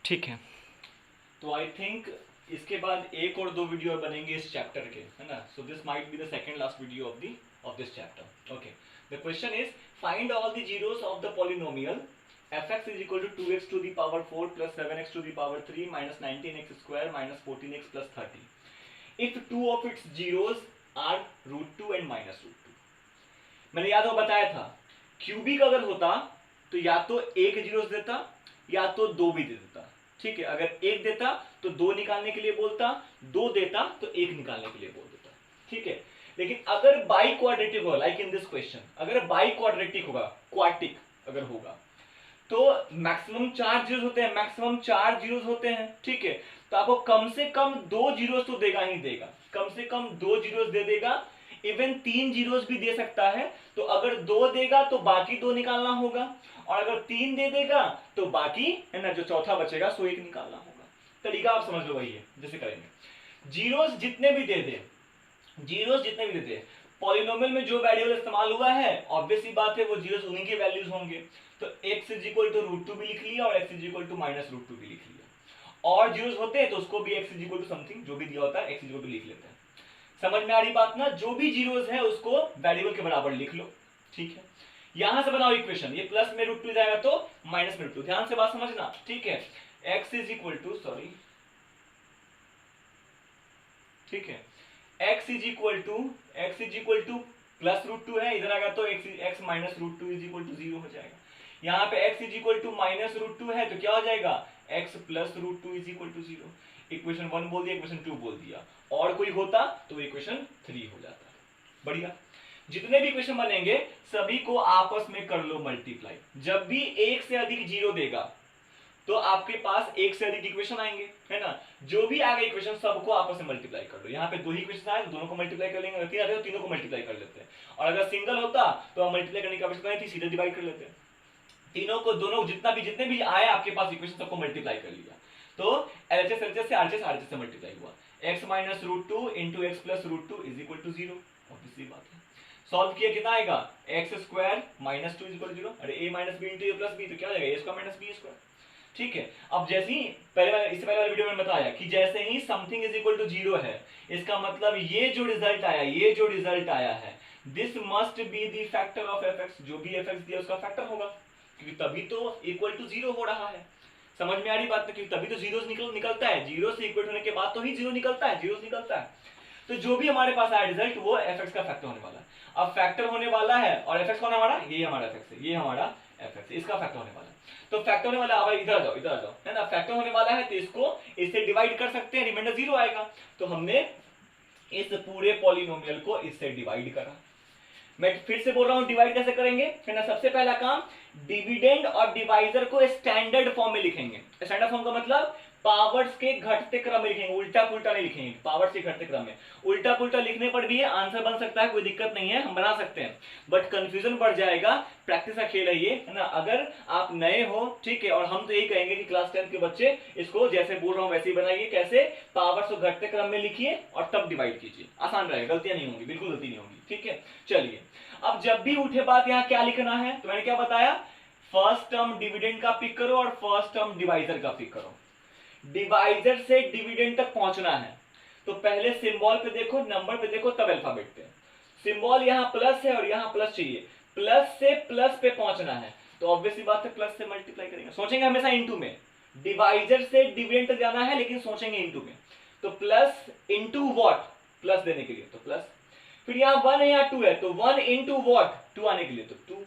ठीक है, तो आई थिंक इसके बाद एक और दो वीडियो बनेंगे इस चैप्टर के, है ना. So this might be the second last video of this chapter. Okay, the question is find all the zeros of the polynomial fx is equal to 2x to the power 4 plus 7x to the power 3 minus 19x square minus 14x plus 30 if two of its zeros are √2 and minus √2. मैंने याद हो बताया था cubic अगर होता तो या तो एक जीरोस देता या तो दो भी दे देता. ठीक है, अगर एक देता तो दो निकालने के लिए बोलता, दो देता तो एक निकालने के लिए बोल देता. ठीक है, लेकिन अगर बाई क्वाड्रेटिक होगा, लाइक इन दिस क्वेश्चन, अगर बाई क्वाड्रेटिक होगा, क्वार्टिक अगर होगा, तो मैक्सिमम 4 जीरोस होते हैं, मैक्सिमम 4 जीरोस होते हैं. ठीक है, तो आपको कम से कम 2 जीरोस तो देगा ही देगा, कम से कम 2 जीरोस दे देगा. इवन 3 जीरोस भी दे सकता है. तो अगर 2 देगा तो बाकी 2 निकालना होगा, और अगर 3 दे देगा तो बाकी, है ना, जो चौथा बचेगा सो 1 निकालना होगा. तरीका आप समझ लो वही है जैसे करेंगे. जीरोस जितने भी दे दे, जीरोस जितने भी दे दे, पॉलिनोमियल में जो वेरिएबल इस्तेमाल हुआ है ऑब्वियस सी बात है वो जीरोस उन्हीं के वैल्यूज होंगे. तो x इज इक्वल टू √2 भी लिख लिया और x is equal to minus √2 भी लिख लिया. और जीरोस होते हैं तो उसको भी x is equal to something जो भी दिया होता है x इज इक्वल टू लिख लेते हैं. समझ में आ रही बात ना. जो भी जीरोस है उसको वेरिएबल के बराबर लिख लो. ठीक है, यहां से बनाओ इक्वेशन. ये प्लस में √2 जाएगा तो माइनस में √2. ध्यान से बात समझना. ठीक है, x is equal to sorry, ठीक है, x is equal to plus √2 है, इधर आएगा तो x minus √2 is equal to 0 हो जाएगा. यहाँ पे x is equal to minus √2 है तो क्या हो जाएगा, x plus √2 is equal to 0. Equation 1 बोल दिया, इक्वेशन 2 बोल दिया. और कोई होता तो इक्वेशन 3 हो जाता. बढ़िया. जितने भी इक्वेशन बनेंगे सभी को आपस में कर लो मल्टीप्लाई. जब भी एक से अधिक जीरो देगा तो आपके पास एक से अधिक इक्वेशन आएंगे, है ना. जो भी आएगा इक्वेशन सबको आपस में मल्टीप्लाई कर लो. यहाँ पे दो ही इक्वेशन आए तो दोनों को मल्टीप्लाई कर लेंगे. अगर तीन आते तो तीनों को मल्टीप्लाई कर लेते हैं. और अगर सिंगल होता तो हम मल्टीप्लाई करने की आवश्यकता नहीं थी, सीधे डिवाइड कर लेते हैं. तीनों को, दोनों जितने भी आए आपके पास इक्वेशन सबको मल्टीप्लाई कर लिया. तो एलएचएस एलएचएस से आरएचएस से मल्टीप्लाई हुआ. x minus √2 into X plus √2 is equal to 0. Obviously बात है. सॉल्व किया कितना आएगा, X square minus 2 is equal to 0. अरे a minus B into A plus B तो क्या हो जाएगा, a square minus B square. ठीक है, अब जैसे ही इससे पहले वाले वीडियो में बताया कि जैसे ही समथिंग इज इक्वल टू 0 है, इसका मतलब ये जो रिजल्ट आया है this must be the factor of fx. जो भी fx दिया उसका फैक्टर होगा, क्योंकि तभी तो इक्वल टू 0 हो रहा है. समझ में आ रही बात, क्योंकि तभी तो जीरोस निकलता है. जीरो से इक्वल होने के बाद तो ही जीरो निकलता है, जीरोस निकलता है. तो जो भी हमारे पास आया रिजल्ट वो fx का फैक्टर होने वाला है. अब फैक्टर होने वाला है और fx कौन है हमारा, ये हमारा fx है, ये हमारा fx है, इसका फैक्टर होने वाला है. तो फैक्टर होने वाला, अब इधर आ जाओ, है ना. फैक्टर होने वाला है तो इसको इससे डिवाइड कर सकते हैं, रिमाइंडर 0 आएगा. तो हमने इस पूरे पॉलिनोमियल को इससे डिवाइड करा. मैं फिर से बोल रहा हूं डिवाइड कैसे करेंगे, है ना. सबसे पहला काम, डिविडेंड और डिवाइजर को स्टैंडर्ड फॉर्म में लिखेंगे. स्टैंडर्ड फॉर्म का मतलब पावर्स के घटते क्रम में लिखेंगे, उल्टा पुल्टा नहीं लिखेंगे. पावर्स के घटते क्रम में उल्टा पुल्टा लिखने पर भी आंसर बन सकता है, कोई दिक्कत नहीं है, हम बना सकते हैं. बट कंफ्यूजन बढ़ जाएगा. प्रैक्टिस का खेल है ये, है ना. अगर आप नए हो, ठीक है, और हम तो यही कहेंगे कि क्लास 10 के बच्चे इसको जैसे बोल रहा हूं वैसे ही बनाइए. कैसे, पावर्स को घटते क्रम में लिखिए और तब डिवाइड कीजिए. आसान रहेगा, गलतियां नहीं होंगी, बिल्कुल गलती नहीं होगी. ठीक है, चलिए. अब जब भी उठे बात यहाँ क्या लिखना है, तो मैंने क्या बताया, फर्स्ट टर्म डिविडेंड का पिक करो और फर्स्ट टर्म डिवाइजर का पिक करो. डिवाइजर से डिविडेंड तक पहुंचना है तो पहले सिंबल पे देखो, नंबर पे देखो, तब अल्फाबेट पे. सिंबल यहाँ प्लस है और यहाँ प्लस चाहिए, प्लस से प्लस पे पहुंचना है तो ऑब्वियसली बात है प्लस से मल्टीप्लाई करेंगे. सोचेंगे हमेशा इनटू में. डिवाइजर से डिविडेंड तक जाना है लेकिन सोचेंगे इनटू में. तो प्लस इनटू व्हाट, प्लस देने के लिए तो प्लस. फिर यहाँ 1 है यहाँ 2 है तो 1 इंटू व्हाट, 2 आने के लिए तो 2.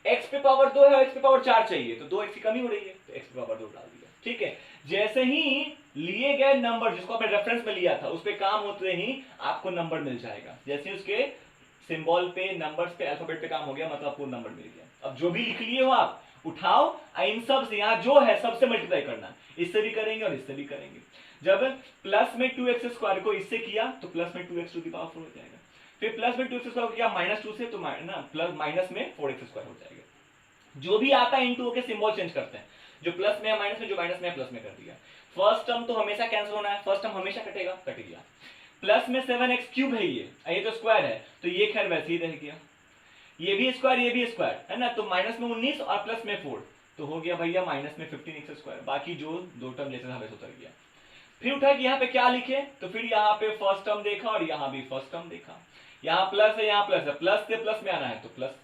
x पे पावर 2 है और x पे पावर 4 चाहिए तो 2x की कमी हो रही है तो x पे पावर 2 डाल दिया. ठीक है, जैसे ही लिए गए नंबर जिसको आपने रेफरेंस में लिया था उस पे काम होते ही आपको नंबर मिल जाएगा. जैसे उसके सिंबल पे, नंबर्स पे, अल्फाबेट पे काम हो गया मतलब आपको नंबर मिल गया. अब जो भी लिख लिए हो आप उठाओ, इन सब से यहाँ जो है सबसे मल्टीप्लाई करना. इससे भी करेंगे और इससे भी करेंगे. जब प्लस में 2x स्क्वायर को इससे किया तो प्लस में 2x टू द पावर 4 हो जाएगा. फिर प्लस में 2x स्क्वायर किया माइनस 2 से तो ना प्लस माइनस में 4x स्क्वायर हो जाएगा. जो भी आता है इनटू के सिंबल चेंज करते हैं. जो प्लस में है माइनस में, जो माइनस में है प्लस में कर दिया. फर्स्ट टर्म तो हमेशा कैंसिल होना है, फर्स्ट टर्म हमेशा कटेगा, कट गया. प्लस में 7x क्यूब है, ये तो स्क्वायर है तो ये खैर वैसे ही रह गया. ये भी स्क्वायर, ये भी स्क्वायर, है ना. तो माइनस में 19 और प्लस में 4 तो तो हो गया भैया माइनस में 15x², बाकी जो दो टर्म जैसे था वैसे उतर गया। फिर उठा कि यहाँ पे क्या लिखे, तो फिर यहाँ पे फर्स्ट टर्म देखा और यहाँ भी फर्स्ट टर्म देखा, यहाँ प्लस है यहाँ प्लस है, प्लस से प्लस में आना है तो प्लस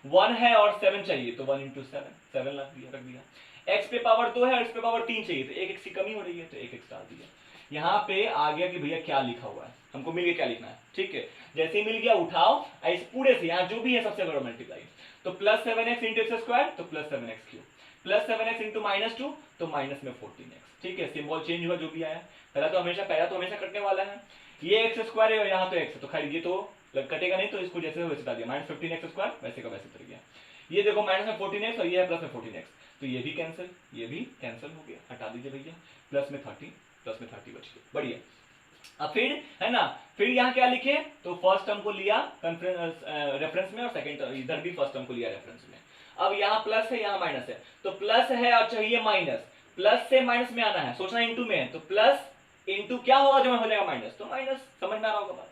1 है और 7 चाहिए तो 1 × 7 रख दिया। x पे पावर 2 है और x पे पावर 3 चाहिए तो एक x की कमी हो रही है तो एक x डाल दिया। यहाँ पे आ गया कि भैया क्या लिखा हुआ है, हमको मिल गया क्या लिखना है, ठीक है। जैसे ही मिल गया उठाओ इस पूरे से यहाँ जो भी है सबसे बड़ा मल्टीप्लाई, तो प्लस 7x × x² तो प्लस 7x³ प्लस 7x × -2 तो माइनस में 14x, ठीक है। सिंबल चेंज हुआ जो भी आया, पहला तो हमेशा कटने वाला है, ये x² है और यहाँ तो x है तो खैर ये तो कटेगा नहीं तो इसको जैसे वैसे बता दिया, -15x² वैसे का वैसे उतर गया। ये देखो माइनस में 14x और ये है प्लस में 14x तो ये भी कैंसिल हो गया, हटा दीजिए भैया, प्लस में 30 बच गया, बढ़िया। अब फिर है ना, फिर यहाँ क्या लिखे, तो फर्स्ट टर्म को लिया रेफरेंस में और सेकंड इधर भी फर्स्ट टर्म को लिया रेफरेंस में। अब यहाँ प्लस है यहाँ माइनस है, तो प्लस है और चाहिए माइनस, प्लस से माइनस में आना है, सोचना इंटू में है तो प्लस इंटू क्या होगा जो हो जाएगा माइनस, तो माइनस, समझ में आ रहा होगा बात।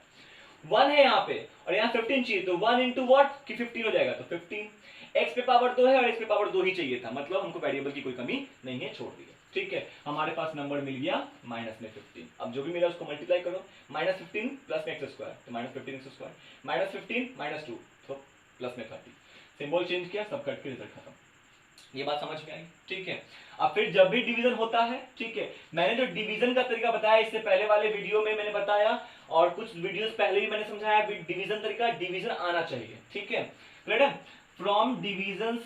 1 है यहाँ पे और यहाँ 15 चाहिए तो 1 × व्हाट कि 15 हो जाएगा तो 15। x पे पावर 2 है और x पे पावर 2 ही चाहिए था, मतलब हमको वेरिएबल की कोई कमी नहीं है, छोड़ दिया, ठीक है। हमारे पास नंबर मिल गया माइनस में 15। अब जो भी मिला उसको मल्टीप्लाई करो, -15 प्लस में x² तो -15x², -15 -2 तो प्लस में 30, सिंबल चेंज किया, सब कट के रिजल्ट खत्म। ये बात समझ में आई, ठीक है। अब फिर जब भी डिवीजन होता है, ठीक है, मैंने जो डिवीजन का तरीका बताया इससे पहले वाले वीडियो में मैंने बताया और कुछ वीडियोस पहले भी मैंने समझाया, डिवीजन तरीका, डिवीजन आना चाहिए, ठीक है, क्लियर है। From division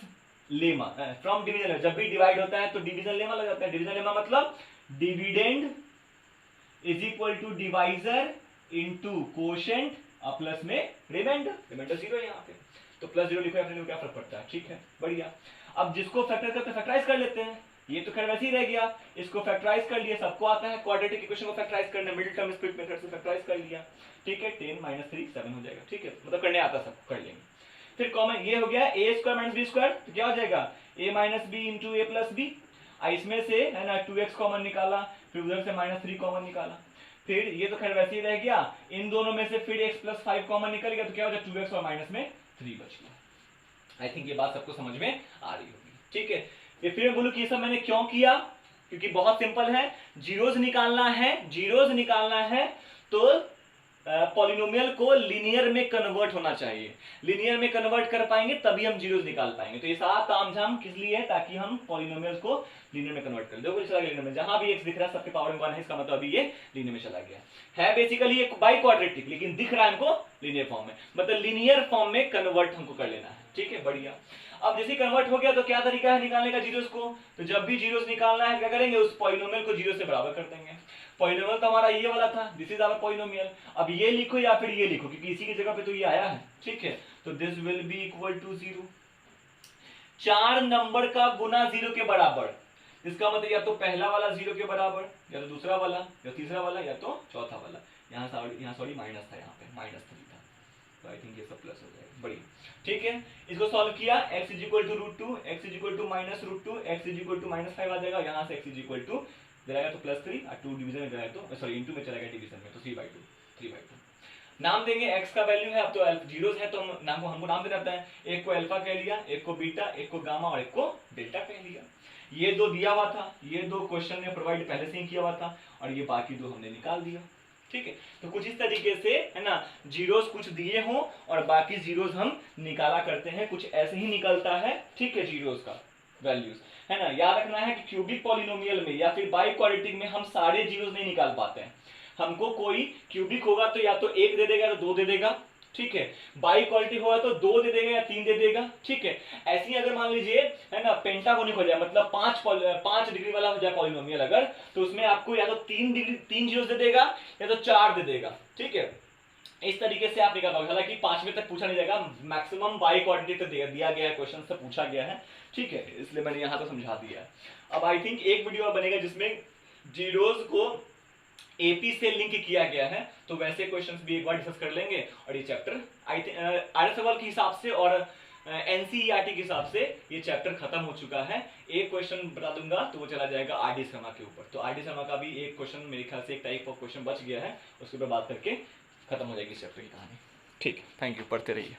lemma, from division, जब भी डिवाइड होता है तो डिवीजन लेमा लग जाता है। डिवीजन लेमा मतलब dividend is equal to divisor into quotient plus में रिमाइंडर 0 है यहाँ पे, तो +0 लिखो या फिर क्या फर्क पड़ता है, ठीक है, बढ़िया। अब जिसको फैक्टर करते फैक्टराइज कर लेते हैं, ये तो खैर वैसे ही रह गया, इसको फैक्टराइज कर लिया, सबको आता है क्वाड्रेटिक इक्वेशन को फैक्टराइज करना, मिडिल टर्म स्प्लिट मेथड से फैक्टराइज कर लिया, ठीक है, 10 - 3 7 हो जाएगा, ठीक है, मतलब करने आता सब कर लेंगे। फिर कॉमन ये हो गया a² - b² तो क्या हो जाएगा a - b × a + b, इसमें से है ना 2x कॉमन निकाला, फिर उधर से -3 कॉमन निकाला, फिर ये तो खैर वैसे ही रह गया, इन दोनों में से फिर x + 5 कॉमन निकल गया तो क्या हो जाएगा 2x और -3 बच गया। आई थिंक ये बात सबको समझ में आ रही होगी, ठीक है। ये फिर मैं बोलूं कि ये सब मैंने क्यों किया, क्योंकि बहुत सिंपल है, जीरोज निकालना है तो पॉलिनोमियल को लीनियर में कन्वर्ट होना चाहिए, लीनियर में कन्वर्ट कर पाएंगे तभी हम जीरोज निकाल पाएंगे। तो ये सारा तामझाम किस लिए है, ताकि हम पॉलिनोमियल्स को लीनियर में कन्वर्ट कर दो। चला गया लीनियर में, जहां भी x दिख रहा है सबके पावर में 1 है, इसका मतलब अभी ये लीनियर में चला गया है बेसिकली एक बाई क्वाड्रेटिक, लेकिन दिख रहा है हमको लीनियर फॉर्म में, मतलब लीनियर फॉर्म में कन्वर्ट हमको कर लेना है, ठीक है, बढ़िया। अब जैसे कन्वर्ट हो गया तो क्या तरीका है निकालने का जीरोस को, तो जब भी जीरोस निकालना है क्या करेंगे, उस पॉलिनोमियल को जीरो से बराबर कर देंगे। पॉलिनोमियल तो हमारा ये वाला था, दिस इज आवर पॉलिनोमियल, अब ये लिखो या फिर ये लिखो क्योंकि इसी की जगह पे तो ये आया है, ठीक है, तो this will be equal to 0, 4 number का गुना 0 के बराबर, इसका मतलब या तो पहला वाला 0 के बराबर, या तो दूसरा वाला, या तीसरा वाला, या तो चौथा वाला। यहाँ सॉरी माइनस था, यहाँ पे -3 था, तो आई थिंक ये सब प्लस हो जाएगा, बढ़िया, ठीक है। इसको सॉल्व किया, x = √2, x = -√2, x = -5 आ जाएगा, यहाँ से x = जाएगा तो +3 और 2 डिवीजन में जाएगा तो सॉरी इनटू में चला गया डिवीजन में तो 3/2। नाम देंगे, x का वैल्यू है, अब तो जीरोस है तो हमको नाम देना है, एक को अल्फा कह लिया, एक को बीटा, एक को गामा और एक को डेल्टा कह लिया। ये दो दिया हुआ था, ये दो क्वेश्चन में प्रोवाइड पहले से ही किया हुआ था और ये बाकी दो हमने निकाल दिया, ठीक है। तो कुछ इस तरीके से है ना, जीरोस कुछ दिए हों और बाकी जीरोस हम निकाला करते हैं, कुछ ऐसे ही निकलता है, ठीक है, जीरोस का वैल्यूज है ना। याद रखना है कि क्यूबिक पॉलिनोमियल में या फिर बाई क्वाड्रेटिक में हम सारे जीरोस नहीं निकाल पाते हैं, हमको कोई क्यूबिक होगा तो या तो 1 दे देगा या 2 दे देगा, ठीक है, बाई क्वाड्रेटिक होगा तो 2 दे देगा या 3 दे देगा, ठीक है। ऐसे ही अगर मान लीजिए है ना पेंटागोनिक हो जाए, मतलब 5 डिग्री वाला हो जाए पॉलिनोमियल अगर, तो उसमें आपको या तो 3 जीरोस दे देगा या तो 4 दे देगा, ठीक है। इस तरीके से आप निकाल पाओगे, हालांकि 5वें तक पूछा नहीं जाएगा, मैक्सिमम बाई क्वाड्रेटिक तक दिया गया है, क्वेश्चन से पूछा गया है, ठीक है, इसलिए मैंने यहाँ तो समझा दिया है। अब आई थिंक एक वीडियो बनेगा जिसमें जीरोस को एपी से लिंक किया गया है, तो वैसे क्वेश्चंस भी एक बार डिस्कस कर लेंगे और ये चैप्टर आई थिंक आर्य सवाल के हिसाब से और एनसीईआरटी के हिसाब से ये चैप्टर खत्म हो चुका है। एक क्वेश्चन बता दूंगा तो वो चला जाएगा आरडी शर्मा के ऊपर, तो आरडी शर्मा का भी एक क्वेश्चन मेरे ख्याल से एक टाइप ऑफ क्वेश्चन बच गया है, उसके ऊपर बात करके खत्म हो जाएगी इस चैप्टर की कहानी, ठीक, थैंक यू, पढ़ते रहिए।